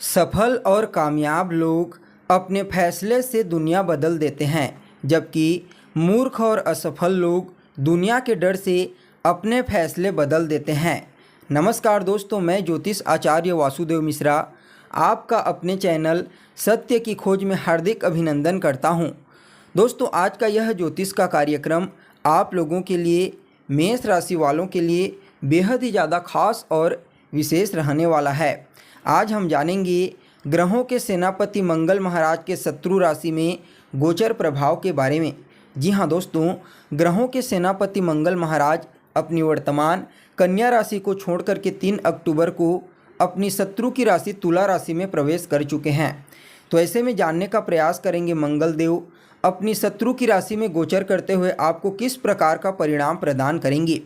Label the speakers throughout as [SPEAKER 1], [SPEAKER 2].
[SPEAKER 1] सफल और कामयाब लोग अपने फैसले से दुनिया बदल देते हैं, जबकि मूर्ख और असफल लोग दुनिया के डर से अपने फैसले बदल देते हैं। नमस्कार दोस्तों, मैं ज्योतिष आचार्य वासुदेव मिश्रा आपका अपने चैनल सत्य की खोज में हार्दिक अभिनंदन करता हूं। दोस्तों, आज का यह ज्योतिष का कार्यक्रम आप लोगों के लिए, मेष राशि वालों के लिए बेहद ही ज़्यादा खास और विशेष रहने वाला है। आज हम जानेंगे ग्रहों के सेनापति मंगल महाराज के शत्रु राशि में गोचर प्रभाव के बारे में। जी हाँ दोस्तों, ग्रहों के सेनापति मंगल महाराज अपनी वर्तमान कन्या राशि को छोड़कर के 3 अक्टूबर को अपनी शत्रु की राशि तुला राशि में प्रवेश कर चुके हैं। तो ऐसे में जानने का प्रयास करेंगे मंगल देव अपनी शत्रु की राशि में गोचर करते हुए आपको किस प्रकार का परिणाम प्रदान करेंगे।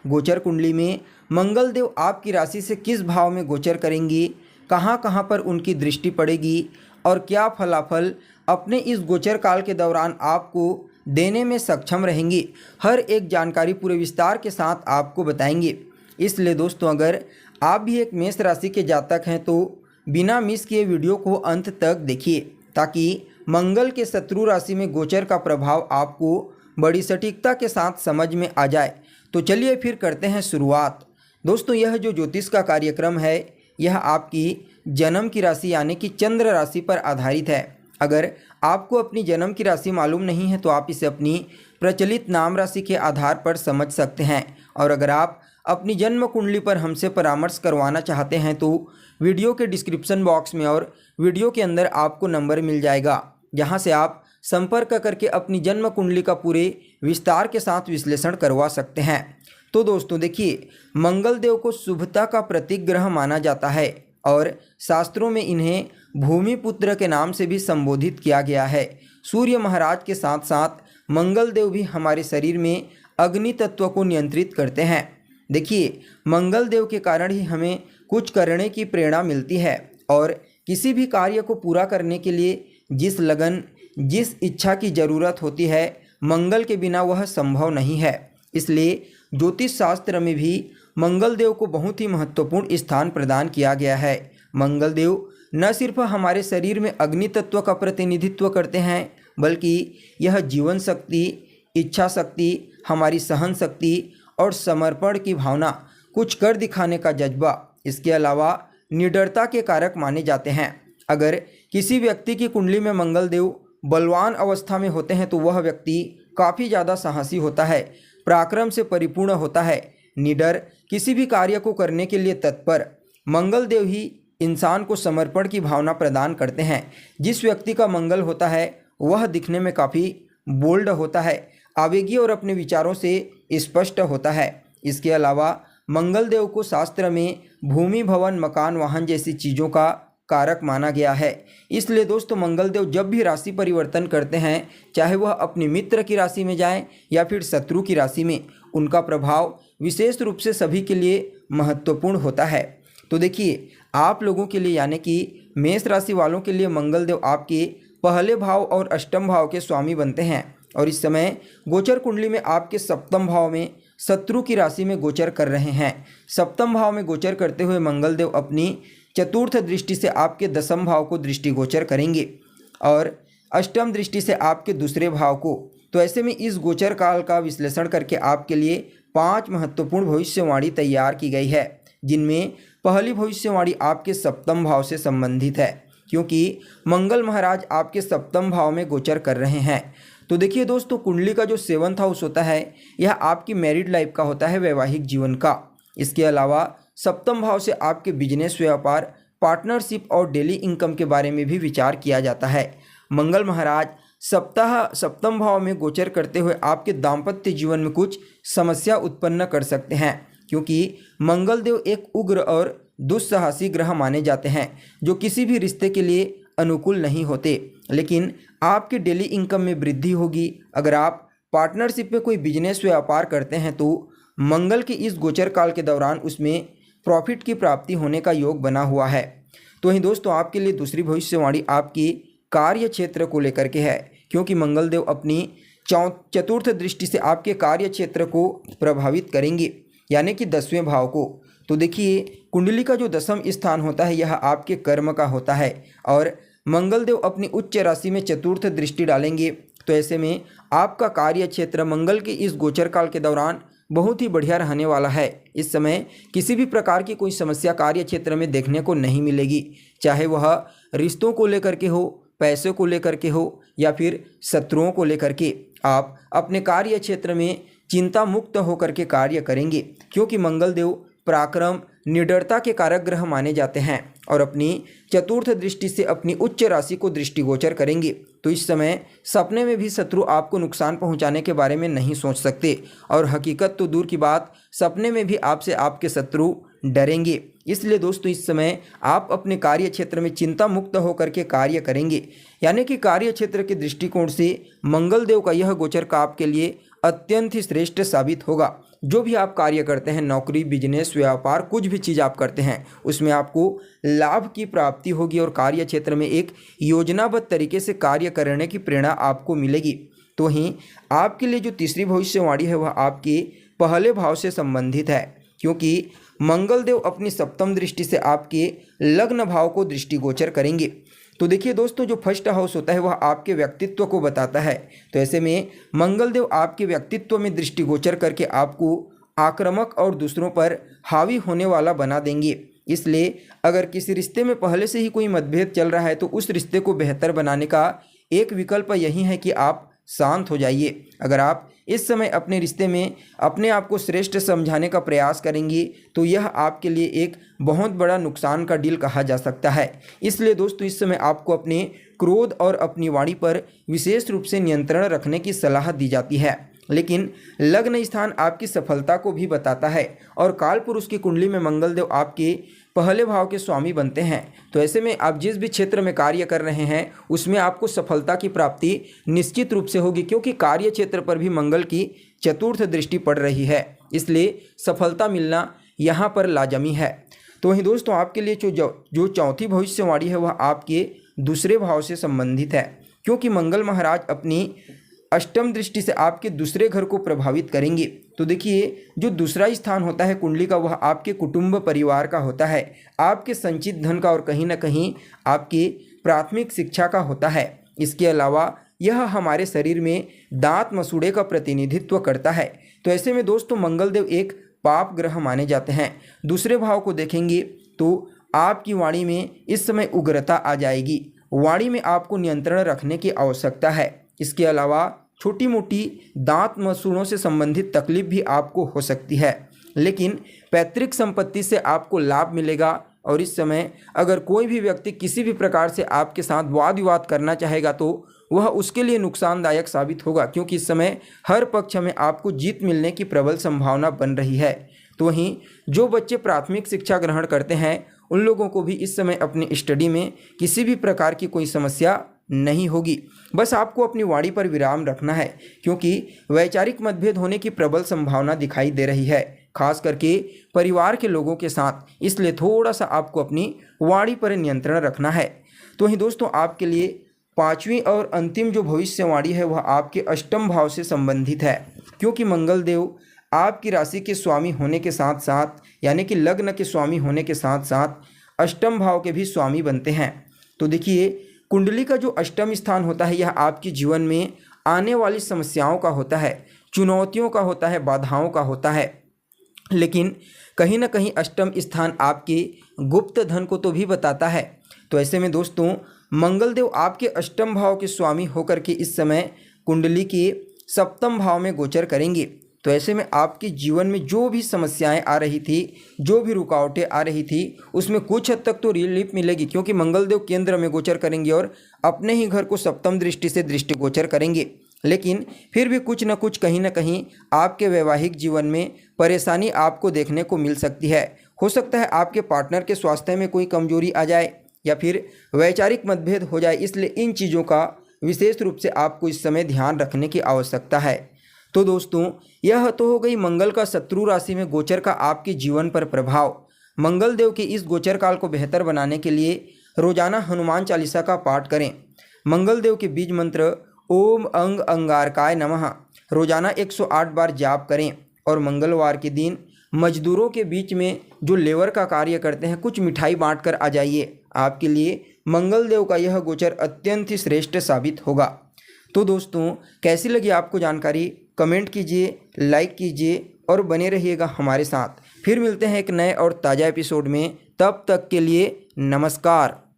[SPEAKER 1] गोचर कुंडली में मंगल देव आपकी राशि से किस भाव में गोचर करेंगे, कहाँ कहाँ पर उनकी दृष्टि पड़ेगी और क्या फलाफल अपने इस गोचर काल के दौरान आपको देने में सक्षम रहेंगी, हर एक जानकारी पूरे विस्तार के साथ आपको बताएंगे। इसलिए दोस्तों, अगर आप भी एक मेष राशि के जातक हैं तो बिना मिस किए वीडियो को अंत तक देखिए, ताकि मंगल के शत्रु राशि में गोचर का प्रभाव आपको बड़ी सटीकता के साथ समझ में आ जाए। तो चलिए फिर करते हैं शुरुआत। दोस्तों, यह जो ज्योतिष का कार्यक्रम है यह आपकी जन्म की राशि यानी कि चंद्र राशि पर आधारित है। अगर आपको अपनी जन्म की राशि मालूम नहीं है तो आप इसे अपनी प्रचलित नाम राशि के आधार पर समझ सकते हैं। और अगर आप अपनी जन्म कुंडली पर हमसे परामर्श करवाना चाहते हैं तो वीडियो के डिस्क्रिप्शन बॉक्स में और वीडियो के अंदर आपको नंबर मिल जाएगा, जहां से आप संपर्क करके अपनी जन्म कुंडली का पूरे विस्तार के साथ विश्लेषण करवा सकते हैं। तो दोस्तों देखिए, मंगल देव को शुभता का प्रतीक ग्रह माना जाता है और शास्त्रों में इन्हें भूमि पुत्र के नाम से भी संबोधित किया गया है। सूर्य महाराज के साथ साथ मंगल देव भी हमारे शरीर में अग्नि तत्व को नियंत्रित करते हैं। देखिए, मंगल देव के कारण ही हमें कुछ करने की प्रेरणा मिलती है और किसी भी कार्य को पूरा करने के लिए जिस लगन, जिस इच्छा की ज़रूरत होती है, मंगल के बिना वह संभव नहीं है। इसलिए ज्योतिष शास्त्र में भी मंगल देव को बहुत ही महत्वपूर्ण स्थान प्रदान किया गया है। मंगल देव न सिर्फ हमारे शरीर में अग्नि तत्व का प्रतिनिधित्व करते हैं, बल्कि यह जीवन शक्ति, इच्छा शक्ति, हमारी सहन शक्ति और समर्पण की भावना, कुछ कर दिखाने का जज्बा, इसके अलावा निडरता के कारक माने जाते हैं। अगर किसी व्यक्ति की कुंडली में मंगल देव बलवान अवस्था में होते हैं तो वह व्यक्ति काफ़ी ज़्यादा साहसी होता है, पराक्रम से परिपूर्ण होता है, निडर, किसी भी कार्य को करने के लिए तत्पर। मंगल देव ही इंसान को समर्पण की भावना प्रदान करते हैं। जिस व्यक्ति का मंगल होता है वह दिखने में काफ़ी बोल्ड होता है, आवेगी और अपने विचारों से स्पष्ट होता है। इसके अलावा मंगल देव को शास्त्र में भूमि, भवन, मकान, वाहन जैसी चीज़ों का कारक माना गया है। इसलिए दोस्तों, मंगल देव जब भी राशि परिवर्तन करते हैं, चाहे वह अपने मित्र की राशि में जाएं या फिर शत्रु की राशि में, उनका प्रभाव विशेष रूप से सभी के लिए महत्वपूर्ण होता है। तो देखिए, आप लोगों के लिए यानी कि मेष राशि वालों के लिए मंगल देव आपके पहले भाव और अष्टम भाव के स्वामी बनते हैं और इस समय गोचर कुंडली में आपके सप्तम भाव में शत्रु की राशि में गोचर कर रहे हैं। सप्तम भाव में गोचर करते हुए मंगल देव अपनी चतुर्थ दृष्टि से आपके दसम भाव को दृष्टिगोचर करेंगे और अष्टम दृष्टि से आपके दूसरे भाव को। तो ऐसे में इस गोचर काल का विश्लेषण करके आपके लिए 5 महत्वपूर्ण भविष्यवाणी तैयार की गई है, जिनमें पहली भविष्यवाणी आपके सप्तम भाव से संबंधित है, क्योंकि मंगल महाराज आपके सप्तम भाव में गोचर कर रहे हैं। तो देखिए दोस्तों, कुंडली का जो 7वां हाउस होता है यह आपकी मैरिड लाइफ का होता है, वैवाहिक जीवन का। इसके अलावा सप्तम भाव से आपके बिजनेस, व्यापार, पार्टनरशिप और डेली इनकम के बारे में भी विचार किया जाता है। मंगल महाराज सप्तम भाव में गोचर करते हुए आपके दाम्पत्य जीवन में कुछ समस्या उत्पन्न कर सकते हैं, क्योंकि मंगल देव एक उग्र और दुस्साहसी ग्रह माने जाते हैं जो किसी भी रिश्ते के लिए अनुकूल नहीं होते। लेकिन आपके डेली इनकम में वृद्धि होगी। अगर आप पार्टनरशिप में कोई बिजनेस, व्यापार करते हैं तो मंगल के इस गोचर काल के दौरान उसमें प्रॉफिट की प्राप्ति होने का योग बना हुआ है। तो वहीं दोस्तों, आपके लिए दूसरी भविष्यवाणी आपकी कार्य क्षेत्र को लेकर के है, क्योंकि मंगल देव अपनी चतुर्थ दृष्टि से आपके कार्य क्षेत्र को प्रभावित करेंगे, यानी कि 10वें भाव को। तो देखिए कुंडली का जो दसम स्थान होता है यह आपके कर्म का होता है और मंगल देव अपनी उच्च राशि में चतुर्थ दृष्टि डालेंगे। तो ऐसे में आपका कार्य क्षेत्र मंगल के इस गोचर काल के दौरान बहुत ही बढ़िया रहने वाला है। इस समय किसी भी प्रकार की कोई समस्या कार्य क्षेत्र में देखने को नहीं मिलेगी, चाहे वह रिश्तों को लेकर के हो, पैसे को लेकर के हो या फिर शत्रुओं को लेकर के। आप अपने कार्य क्षेत्र में चिंता मुक्त होकर के कार्य करेंगे, क्योंकि मंगल देव पराक्रम निडरता के कारक ग्रह माने जाते हैं और अपनी चतुर्थ दृष्टि से अपनी उच्च राशि को दृष्टिगोचर करेंगे। तो इस समय सपने में भी शत्रु आपको नुकसान पहुंचाने के बारे में नहीं सोच सकते और हकीकत तो दूर की बात, सपने में भी आपसे आपके शत्रु डरेंगे। इसलिए दोस्तों इस समय आप अपने कार्य क्षेत्र में चिंता मुक्त होकर के कार्य करेंगे, यानी कि कार्य क्षेत्र के दृष्टिकोण से मंगल देव का यह गोचर का आपके लिए अत्यंत ही श्रेष्ठ साबित होगा। जो भी आप कार्य करते हैं, नौकरी, बिजनेस, व्यापार, कुछ भी चीज़ आप करते हैं उसमें आपको लाभ की प्राप्ति होगी और कार्य क्षेत्र में एक योजनाबद्ध तरीके से कार्य करने की प्रेरणा आपको मिलेगी। तो वहीं आपके लिए जो तीसरी भविष्यवाणी है वह आपके पहले भाव से संबंधित है, क्योंकि मंगल देव अपनी सप्तम दृष्टि से आपके लग्न भाव को दृष्टिगोचर करेंगे। तो देखिए दोस्तों, जो फर्स्ट हाउस होता है वह आपके व्यक्तित्व को बताता है। तो ऐसे में मंगल देव आपके व्यक्तित्व में दृष्टिगोचर करके आपको आक्रामक और दूसरों पर हावी होने वाला बना देंगे। इसलिए अगर किसी रिश्ते में पहले से ही कोई मतभेद चल रहा है तो उस रिश्ते को बेहतर बनाने का एक विकल्प यही है कि आप शांत हो जाइए। अगर आप इस समय अपने रिश्ते में अपने आप को श्रेष्ठ समझाने का प्रयास करेंगे तो यह आपके लिए एक बहुत बड़ा नुकसान का डील कहा जा सकता है। इसलिए दोस्तों इस समय आपको अपने क्रोध और अपनी वाणी पर विशेष रूप से नियंत्रण रखने की सलाह दी जाती है। लेकिन लग्न स्थान आपकी सफलता को भी बताता है और काल पुरुष की कुंडली में मंगल देव आपके पहले भाव के स्वामी बनते हैं। तो ऐसे में आप जिस भी क्षेत्र में कार्य कर रहे हैं उसमें आपको सफलता की प्राप्ति निश्चित रूप से होगी, क्योंकि कार्य क्षेत्र पर भी मंगल की चतुर्थ दृष्टि पड़ रही है। इसलिए सफलता मिलना यहाँ पर लाजमी है। तो वहीं दोस्तों आपके लिए जो चौथी भविष्यवाणी है वह आपके दूसरे भाव से संबंधित है, क्योंकि मंगल महाराज अपनी अष्टम दृष्टि से आपके दूसरे घर को प्रभावित करेंगे। तो देखिए जो दूसरा स्थान होता है कुंडली का वह आपके कुटुंब परिवार का होता है, आपके संचित धन का और कहीं ना कहीं आपकी प्राथमिक शिक्षा का होता है। इसके अलावा यह हमारे शरीर में दांत मसूड़े का प्रतिनिधित्व करता है। तो ऐसे में दोस्तों मंगल देव एक पाप ग्रह माने जाते हैं। दूसरे भाव को देखेंगे तो आपकी वाणी में इस समय उग्रता आ जाएगी। वाणी में आपको नियंत्रण रखने की आवश्यकता है। इसके अलावा छोटी मोटी दांत मसूड़ों से संबंधित तकलीफ भी आपको हो सकती है, लेकिन पैतृक संपत्ति से आपको लाभ मिलेगा। और इस समय अगर कोई भी व्यक्ति किसी भी प्रकार से आपके साथ वाद विवाद करना चाहेगा तो वह उसके लिए नुकसानदायक साबित होगा, क्योंकि इस समय हर पक्ष में आपको जीत मिलने की प्रबल संभावना बन रही है। तो वहीं जो बच्चे प्राथमिक शिक्षा ग्रहण करते हैं उन लोगों को भी इस समय अपनी स्टडी में किसी भी प्रकार की कोई समस्या नहीं होगी। बस आपको अपनी वाणी पर विराम रखना है, क्योंकि वैचारिक मतभेद होने की प्रबल संभावना दिखाई दे रही है, खास करके परिवार के लोगों के साथ। इसलिए थोड़ा सा आपको अपनी वाणी पर नियंत्रण रखना है। तो वहीं दोस्तों आपके लिए पांचवी और अंतिम जो भविष्यवाणी है वह आपके अष्टम भाव से संबंधित है, क्योंकि मंगल देव आपकी राशि के स्वामी होने के साथ साथ, यानी कि लग्न के स्वामी होने के साथ साथ अष्टम भाव के भी स्वामी बनते हैं। तो देखिए कुंडली का जो अष्टम स्थान होता है यह आपके जीवन में आने वाली समस्याओं का होता है, चुनौतियों का होता है, बाधाओं का होता है। लेकिन कहीं ना कहीं अष्टम स्थान आपके गुप्त धन को तो भी बताता है। तो ऐसे में दोस्तों मंगल देव आपके अष्टम भाव के स्वामी होकर के इस समय कुंडली के सप्तम भाव में गोचर करेंगे। तो ऐसे में आपके जीवन में जो भी समस्याएं आ रही थी, जो भी रुकावटें आ रही थी, उसमें कुछ हद तक तो रिलीफ मिलेगी, क्योंकि मंगल देव केंद्र में गोचर करेंगे और अपने ही घर को सप्तम दृष्टि से दृष्टिगोचर करेंगे। लेकिन फिर भी कुछ न कुछ कहीं ना कहीं आपके वैवाहिक जीवन में परेशानी आपको देखने को मिल सकती है। हो सकता है आपके पार्टनर के स्वास्थ्य में कोई कमजोरी आ जाए या फिर वैचारिक मतभेद हो जाए। इसलिए इन चीज़ों का विशेष रूप से आपको इस समय ध्यान रखने की आवश्यकता है। तो दोस्तों यह तो हो गई मंगल का शत्रु राशि में गोचर का आपके जीवन पर प्रभाव। मंगल देव के इस गोचर काल को बेहतर बनाने के लिए रोजाना हनुमान चालीसा का पाठ करें। मंगल देव के बीज मंत्र ओम अंग अंगारकाय नमः रोजाना 108 बार जाप करें और मंगलवार के दिन मजदूरों के बीच में जो लेबर का कार्य करते हैं, कुछ मिठाई बांट कर आ जाइए। आपके लिए मंगलदेव का यह गोचर अत्यंत ही श्रेष्ठ साबित होगा। तो दोस्तों, कैसी लगी आपको जानकारी? कमेंट कीजिए, लाइक कीजिए और बने रहिएगा हमारे साथ। फिर मिलते हैं एक नए और ताज़ा एपिसोड में। तब तक के लिए नमस्कार।